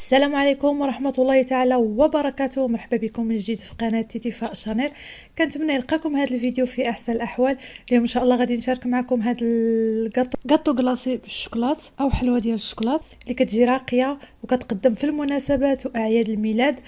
السلام عليكم ورحمة الله تعالى وبركاته. مرحبا بكم من جديد في قناة تيتيفاء شانيل. كنتمنى يلقاكم هذا الفيديو في احسن الاحوال. اليوم ان شاء الله غادي نشارك معكم هذا الكاطو كلاصي بالشوكولات او حلوه ديال الشوكولات اللي كتجي راقيه وكتقدم في المناسبات واعياد الميلاد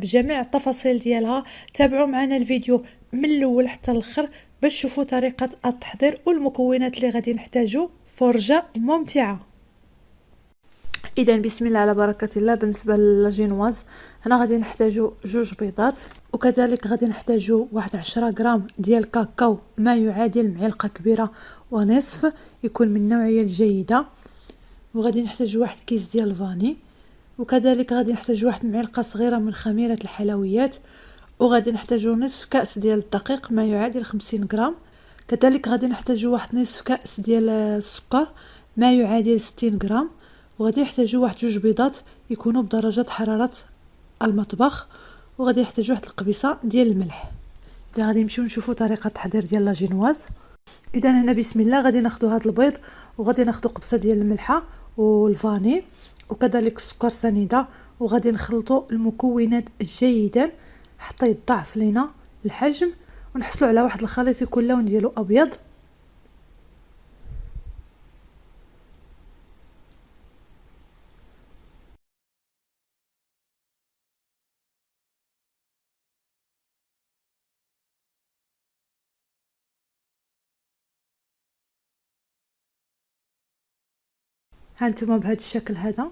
بجميع التفاصيل ديالها. تابعوا معنا الفيديو من الاول حتى الاخر باش تشوفوا طريقه التحضير والمكونات اللي غادي نحتاجو. فرجه ممتعه. اذا بسم الله على بركه الله. بالنسبه للجينواز هنا غادي نحتاجو 2 بيضات، وكذلك غادي نحتاجو واحد 10 غرام ديال كاكاو ما يعادل معلقه كبيره ونصف، يكون من النوعيه الجيده. وغادي نحتاجو واحد كيس ديال الفاني، وكذلك غادي نحتاجو واحد معلقه صغيره من خميره الحلويات، وغادي نحتاجو نصف كاس ديال الدقيق ما يعادل 50 غرام. كذلك غادي نحتاجو واحد نصف كاس ديال السكر ما يعادل 60 غرام، وغادي يحتاجوا واحد 2 بيضات يكونوا بدرجه حراره المطبخ، وغادي يحتاجوا واحد القبيصه ديال الملح. اذا غادي نمشيو نشوفوا طريقه التحضير ديال لاجينواز. اذا هنا بسم الله غادي ناخذوا هذا البيض، وغادي ناخذوا قبصه ديال الملحه والفاني وكذلك السكر سنيده، وغادي نخلطوا المكونات جيدا حتى يضاعف لينا الحجم، ونحصلوا على واحد الخليط يكون اللون ديالو ابيض. هانتوما بهذا الشكل هذا.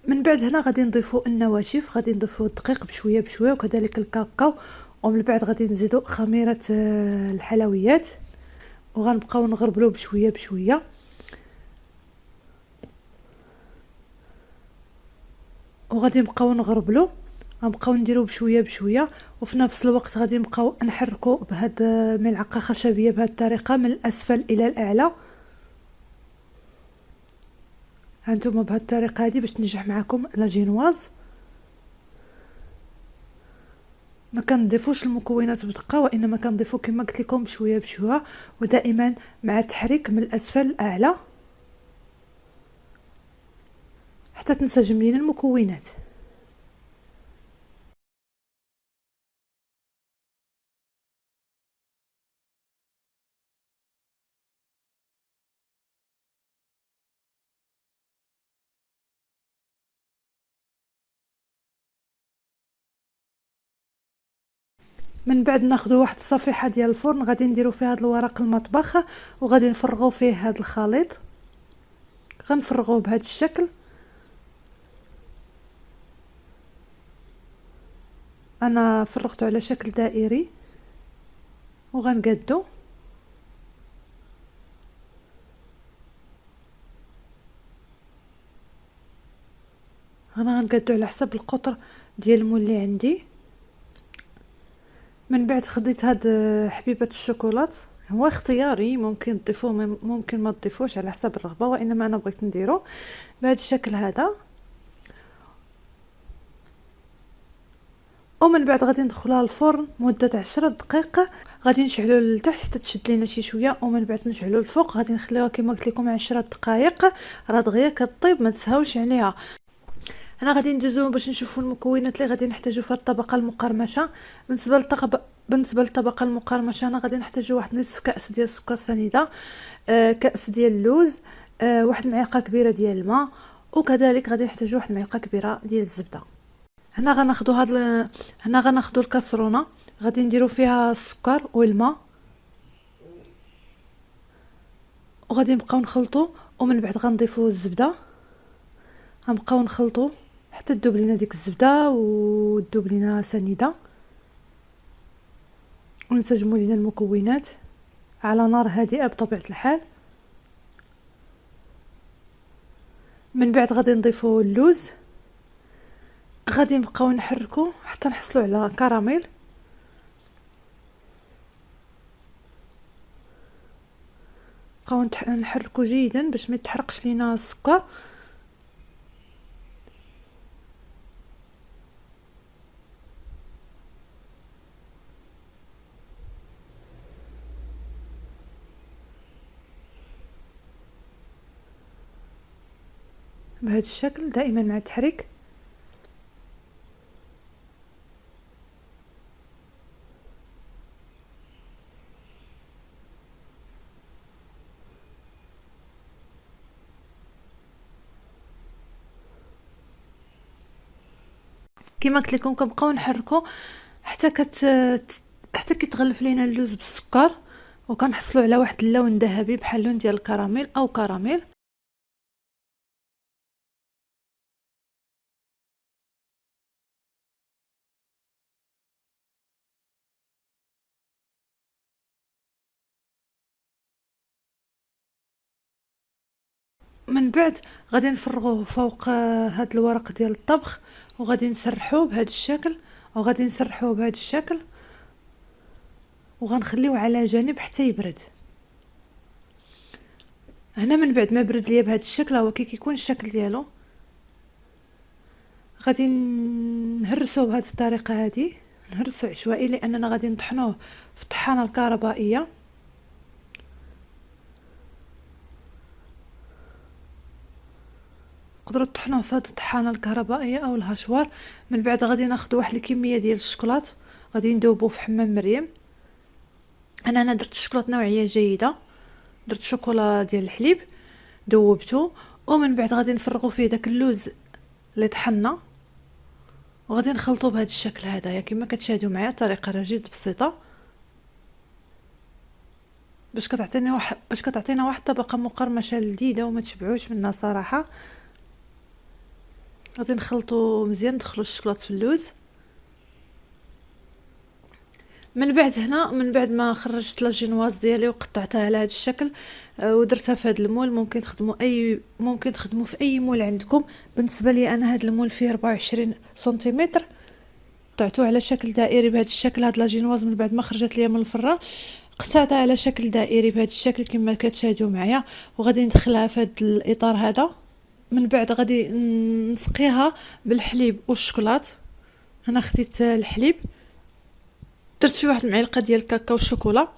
من بعد هنا غادي نضيفوا النواشف، غادي نضيفوا الدقيق بشويه بشويه وكذلك الكاكاو، ومن بعد غادي نزيدوا خميره الحلويات، وغنبقاو نغربلو بشويه بشويه. وغادي نبقاو نغربلو، غنبقاو نديرو بشويه بشويه، وفي نفس الوقت غادي نبقاو نحركو بهاد ملعقه خشبيه بهاد الطريقه من الاسفل الى الاعلى. هانتوما بهاد الطريقه هذه باش تنجح معكم لاجينواز. ما كنضيفوش المكونات بدقه، وانما كنضيفو كما قلت لكم بشويه بشويه، ودائما مع التحريك من الاسفل الاعلى حتى تنسجم لينا المكونات. من بعد ناخذ واحد الصفيحه ديال الفرن، غادي نديرو فيها هاد الورق المطبخ، وغادي نفرغو فيه هاد الخليط. غنفرغوه بهذا الشكل. انا فرغته على شكل دائري وغنقادو. انا غنقادو على حسب القطر ديال المول اللي عندي. من بعد خديت هاد حبيبه الشوكولات، هو اختياري، ممكن تضيفوه ممكن ما تضيفوش على حسب الرغبه، وانما انا بغيت نديرو بهذا الشكل هذا. ومن بعد غادي ندخلها الفرن مده 10 دقائق. غادي نشعلو لتحت حتى تشد لينا شي شويه، ومن بعد نشعلو الفوق. غادي نخليوها كما قلت لكم 10 دقائق، راه دغيا كطيب، ما تسهاوش عليها. انا غادي ندوزو باش نشوفوا المكونات اللي غادي نحتاجو في الطبقه المقرمشه. بالنسبه للطبقه المقرمشه انا غادي نحتاجو واحد نصف كاس ديال السكر سنيده، كاس ديال اللوز، واحد معلقه كبيره ديال الماء، وكذلك غادي نحتاجو واحد معلقه كبيره ديال الزبده. هنا غناخدو الكاسرونه، غادي نديرو فيها السكر والماء، وغادي نبقاو نخلطو، ومن بعد غنضيفو الزبده. غنبقاو نخلطو حتى تذوب لينا ديك الزبده وتذوب لينا سنيده، ونسجموا لينا المكونات على نار هادئه بطبيعه الحال. من بعد غادي نضيفو اللوز، غادي نبقاو نحركو حتى نحصلوا على كراميل. نبقاو نحركو جيدا باش ما يتحرقش لينا السكر. بهذا الشكل دائما مع التحريك. كما قلت لكم كنبقاو نحركوا حتى حتى كيتغلف لينا اللوز بالسكر وكنحصلوا على واحد اللون ذهبي بحال لون ديال الكراميل او كراميل. من بعد غادي نفرغوه فوق هاد الورق ديال الطبخ وغادي نسرحوه بهذا الشكل وغادي نسرحوه بهذا الشكل وغنخليوه على جانب حتى يبرد. هنا من بعد ما برد ليا بهذا الشكل هو كيكون الشكل ديالو. غادي نهرسوه بهذه الطريقه هذه، نهرسو عشوائي لاننا غادي نطحنوه في الطحانه الكهربائيه. تقدروا تطحنوه في هذه الطحانه الكهربائيه او الهشوار. من بعد غادي ناخذ واحد الكميه ديال الشوكولات غادي ندوبو في حمام مريم. انا درت الشوكولات نوعيه جيده، درت شوكولا ديال الحليب ذوبته، ومن بعد غادي نفرغوا فيه داك اللوز اللي طحنا وغادي نخلطوه بهذا الشكل هذايا كما كتشاهدوا معايا. طريقه راه جد بسيطه باش كتعطينا واحد طبقه مقرمشه لذيذه وما تشبعوش منها صراحه. غادي نخلطوا مزيان، ندخلوا الشوكولات في اللوز. من بعد هنا من بعد ما خرجت لاجينواز ديالي وقطعتها على هذا الشكل ودرتها في هذا المول. ممكن تخدموا في اي مول عندكم. بالنسبه لي انا هذا المول فيه 24 سنتيمتر، قطعتوه على شكل دائري بهذا الشكل. هاد لاجينواز من بعد ما خرجت ليا من الفران قطعتها على شكل دائري بهذا الشكل كما كتشاهدوا معايا وغادي ندخلها في هذا الاطار هذا. من بعد غادي نسقيها بالحليب والشوكولات. انا خديت الحليب درت فيه واحد المعلقه ديال الكاكاو والشوكولا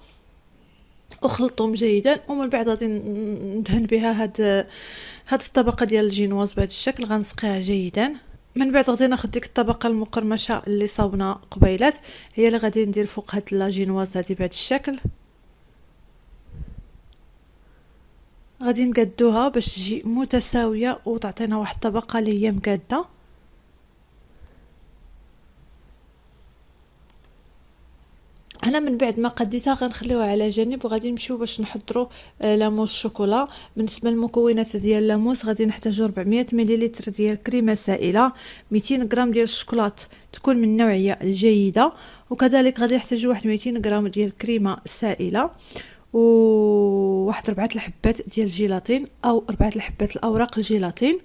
وخلطهم جيدا، ومن بعد غادي ندهن بها هاد الطبقه ديال الجينواز بهذا الشكل. غنسقيها جيدا. من بعد غادي ناخذ ديك الطبقه المقرمشه اللي صاوبنا قبيلات هي اللي غادي ندير فوق هاد لاجينواز هذه بهذا الشكل. غادي نقادوها باش تجي متساويه وتعطينا واحد الطبقه اللي هي مقاده. انا من بعد ما قديتها غنخليوها على جانب وغادي نمشيو باش نحضروا لاموس الشوكولا. بالنسبه للمكونات ديال اللاموس غادي نحتاجوا 400 مليلتر ديال كريمه سائله، 200 غرام ديال الشوكولات تكون من النوعيه الجيده، وكذلك غادي نحتاجوا واحد 200 غرام ديال كريمه سائله، وواحد 4 الحبات ديال الجيلاتين او 4 الحبات الاوراق الجيلاتين.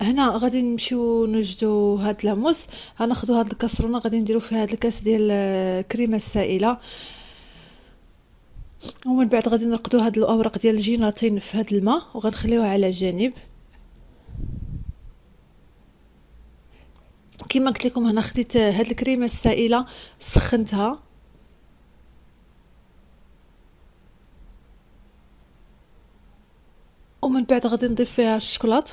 هنا غادي نمشيو نوجدوا هاد لاموس. غناخذوا هاد الكاسرونه غادي نديروا فيها هاد الكاس ديال الكريمه السائله، ومن بعد غادي نرقدوا هاد الاوراق ديال الجيلاتين في هاد الماء وغنخليوها على جانب. كما قلت لكم هنا خديت هاد الكريمه السائله سخنتها ومن بعد غادي نضيف فيها الشوكولات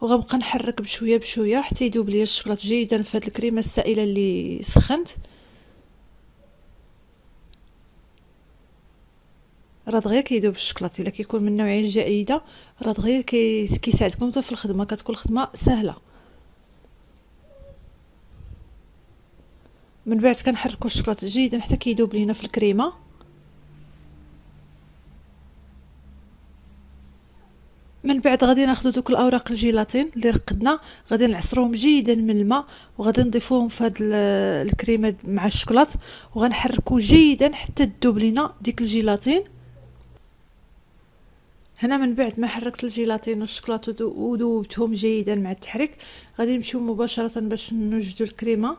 وغنبقى نحرك بشويه بشويه حتى يذوب ليا الشوكولات جيدا في هاد الكريمه السائله اللي سخنت. راه دغيا كيذوب الشوكولات الا كيكون من النوعيه الجيده، راه دغيا كيساعدكم حتى في الخدمه، كتكون الخدمه سهله. من بعد كنحركوا الشوكولات جيدا حتى كيذوب لينا في الكريمه. من بعد غادي ناخذ دوك الاوراق الجيلاتين اللي رقدنا غادي نعصروهم جيدا من الماء وغادي نضيفوهم في هاد الكريمه مع الشوكولات وغنحركوا جيدا حتى تذوب لينا ديك الجيلاتين. هنا من بعد ما حركت الجيلاتين والشوكولات وذوبتهم جيدا مع التحريك غادي نمشيو مباشره باش نوجدوا الكريمه.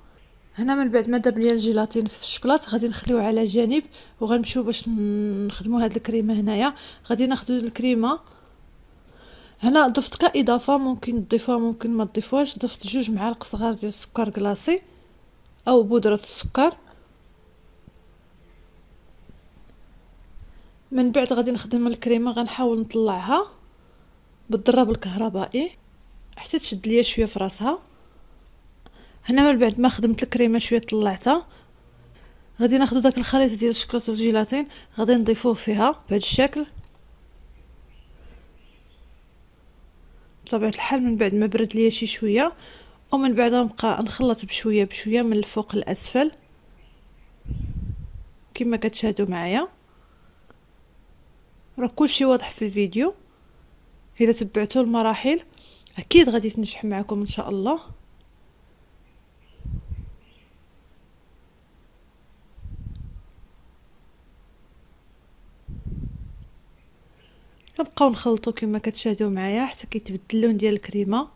هنا من بعد ما ذاب ليا الجيلاتين في الشوكولات غادي نخليوه على جانب وغنمشيو باش نخدموا هاد الكريمه. هنايا غادي ناخذوا الكريمه. هنا ضفت كاضافه ممكن تضيفوها ممكن ما تضيفوهاش، ضفت 2 معالق صغار ديال السكر كلاصي او بودره السكر. من بعد غادي نخدم الكريمه غنحاول نطلعها بالضراب الكهربائي حتى تشد ليا شويه في راسها. هنا من بعد ما خدمت الكريمه شويه طلعتها، غادي ناخذ داك الخليط ديال الشكلاط والجيلاتين غادي نضيفوه فيها بهذا الشكل بطبيعه الحال. من بعد ما برد ليا شي شويه، ومن بعد غنبقى نخلط بشويه بشويه من الفوق للاسفل كما كتشاهدوا معايا. راه كلشي واضح في الفيديو، اذا تبعتوا المراحل اكيد غادي تنجح معكم ان شاء الله. كنبقاو نخلطوا كما كتشاهدوا معايا حتى كيتبدل اللون ديال الكريمه.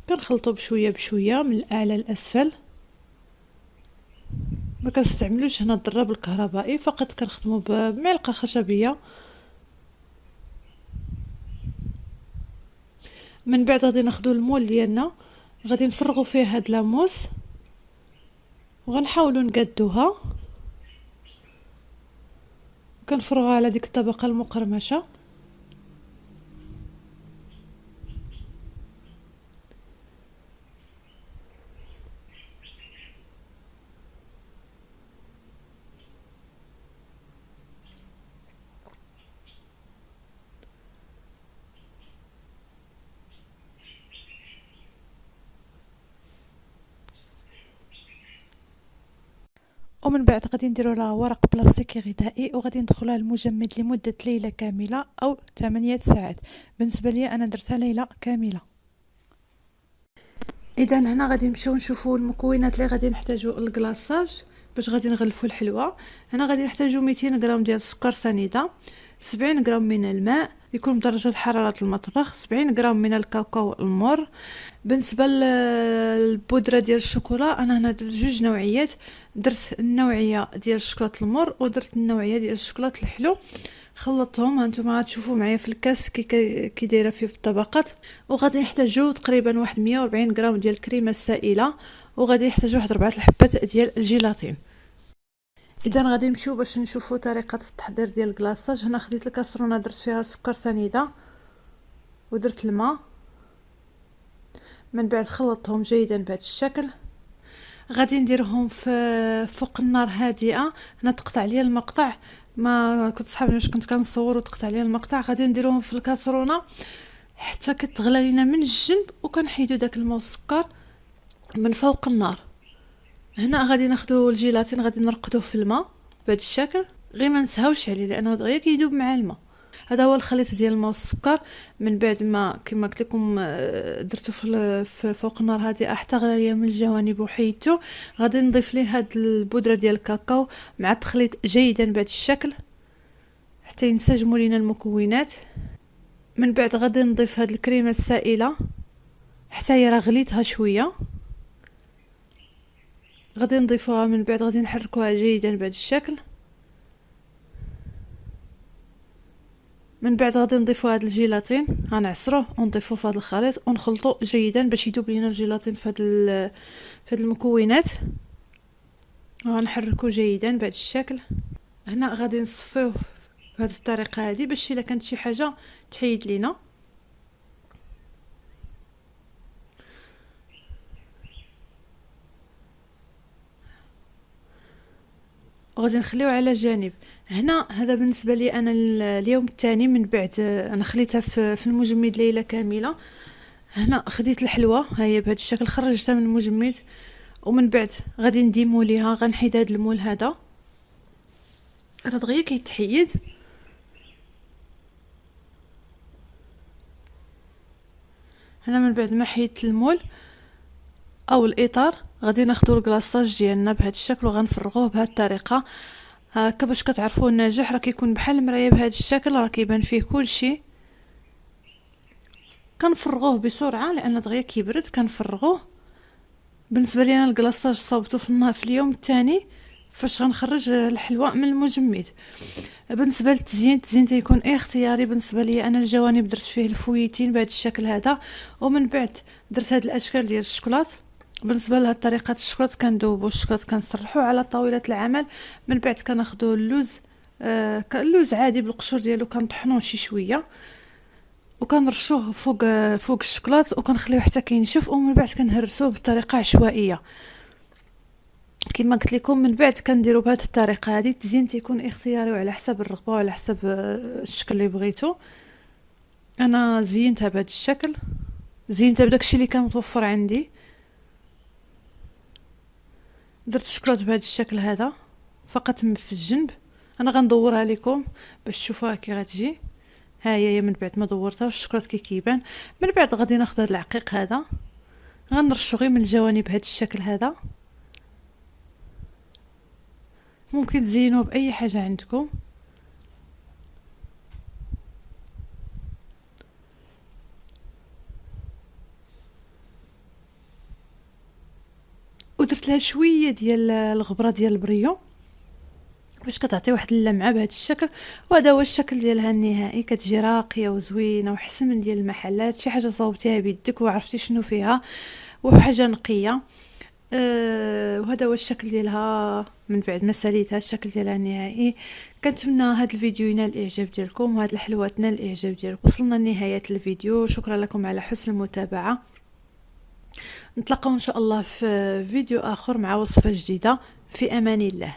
كنخلطوا بشويه بشويه من الاعلى للاسفل، ما كنستعملوش هنا الضراب الكهربائي، فقط كنخدموا بمعلقه خشبيه. من بعد غادي ناخذوا المول ديالنا، غادي نفرغوا فيه هاد لاموس وغنحاولوا نقادوها، كنفرغوها على ديك الطبقه المقرمشه. ومن بعد غادي نديرو لها ورق بلاستيكي غذائي وغادي ندخلها المجمد لمده ليله كامله او 8 ساعات. بالنسبه لي انا درتها ليله كامله. اذا هنا غادي نمشيو نشوفوا المكونات اللي غادي نحتاجو الكلاصاج باش غادي نغلفوا الحلوى. هنا غادي نحتاجو 200 غرام ديال السكر سنيده، 70 غرام من الماء يكون بدرجه حراره المطبخ، 70 غرام من الكاكاو المر. بالنسبه للبودره ديال الشوكولا انا هنا درت جوج نوعيات، درت النوعيه ديال الشوكولاط المر ودرت النوعيه ديال الشوكولاط الحلو. خلطتهم هانتوما غتشوفوا معايا في الكاس كي دايره فيه بالطبقات. وغادي نحتاجو تقريبا واحد 140 غرام ديال الكريمه السائله، وغادي نحتاجو واحد 4 الحبات ديال الجيلاتين. اذا غادي نمشيو باش نشوفوا طريقه التحضير ديال الكلاصاج. هنا خديت الكاسرونه درت فيها سكر سنيده ودرت الماء، من بعد خلطتهم جيدا بهذا الشكل. غادي نديرهم في فوق النار هادئه. هنا تقطع ليا المقطع، ما كنت صحابني واش كنت كنصور وتقطع ليا المقطع. غادي نديروهم في الكاسرونه حتى كتغلى لينا من الجنب، وكنحيدوا داك الماء والسكر من فوق النار. هنا غادي ناخذوا الجيلاتين غادي نرقدوه في الماء بهذا الشكل، غير ما نسهاوش عليه لانه دغيا كيذوب مع الماء. هذا هو الخليط ديال الماء والسكر. من بعد ما كما قلت لكم درتو في فوق النار هادئه حتى غلى ليا من الجوانب وحيدته. غادي نضيف ليه هاد البودره ديال الكاكاو مع التخليط جيدا بهذا الشكل حتى ينسجموا لينا المكونات. من بعد غادي نضيف هاد الكريمه السائله حتى هي راه غليتها شويه، غادي نضيفوها. من بعد غادي نحركوها جيدا بهذا الشكل. من بعد غادي نضيفوا هذا الجيلاتين، غنعصروه ونضيفوه في هذا الخليط ونخلطوا جيدا باش يذوب لينا الجيلاتين في هذه المكونات. غنحركوه جيدا بهذا الشكل. هنا غادي نصفيوه بهذه الطريقه هذه باش الا كانت شي حاجه تحيد لينا. وغادي نخليوه على جانب. هنا هذا بالنسبه لي انا اليوم الثاني من بعد انا خليتها في المجمد ليله كامله. هنا خديت الحلوى ها هي بهذا الشكل، خرجتها من المجمد، ومن بعد غادي نديمو ليها. غنحيد هذا المول هذا راه دغيا كيتحيد. هنا من بعد ما حيدت المول او الاطار غادي ناخذوا الكلاصاج ديالنا بهذا الشكل وغنفرغوه بهذه الطريقه. هكا باش كتعرفوا النجاح راه كيكون بحال المرايه بهذا الشكل، راه كيبان فيه كل شيء. كنفرغوه بسرعه لان دغيا كيبرد. كنفرغوه. بالنسبه لي انا الكلاصاج صوبته في اليوم الثاني فاش غنخرج الحلوى من المجمد. بالنسبه للتزيين، التزيين تيكون اختياري. بالنسبه لي انا الجوانب درت فيه الفويتين بهذا الشكل هذا، ومن بعد درت هذه الاشكال ديال الشوكولات. بالنسبه لهاد طريقه الشوكولات كندوبوا الشوكولات كنسرحوه على طاوله العمل. من بعد كناخذوا اللوز، اللوز عادي بالقشور ديالو كنطحنوه شي شويه. وكنرشوه فوق الشكلاط وكنخليوه حتى كينشف، ومن بعد كنهرسوه بطريقه عشوائيه كما قلت لكم. من بعد كنديروا بهذه الطريقه هذه. التزيين تيكون اختياري وعلى حسب الرغبه وعلى حسب الشكل اللي بغيتو. انا زينتها بهذا الشكل، زينتها بداكشي اللي كان متوفر عندي. درت الشكلاط بهذا الشكل هذا فقط في الجنب. انا غندورها لكم باش تشوفوها كي غتجي. ها هي من بعد ما دورتها والشكلاط كيبان. من بعد غادي ناخذ هذا العقيق هذا غنرشو غير من الجوانب بهذا الشكل هذا. ممكن تزينوه باي حاجه عندكم. ودرت لها شويه ديال الغبره ديال البريو باش كتعطي واحد اللمعه بهذا الشكل. وهذا هو الشكل ديالها النهائي. كتجي راقيه وزوينه وحسن من ديال المحلات، شي حاجه صوبتيها بيدك وعرفتي شنو فيها وحاجه نقيه. وهذا هو الشكل ديالها من بعد ما ساليتها. الشكل ديالها النهائي. كنتمنى هذا الفيديو ينال الاعجاب ديالكم وهاد الحلوات تنال الاعجاب ديالكم. وصلنا لنهايه الفيديو. شكرا لكم على حسن المتابعه. نتلاقاو ان شاء الله في فيديو اخر مع وصفه جديده. في امان الله.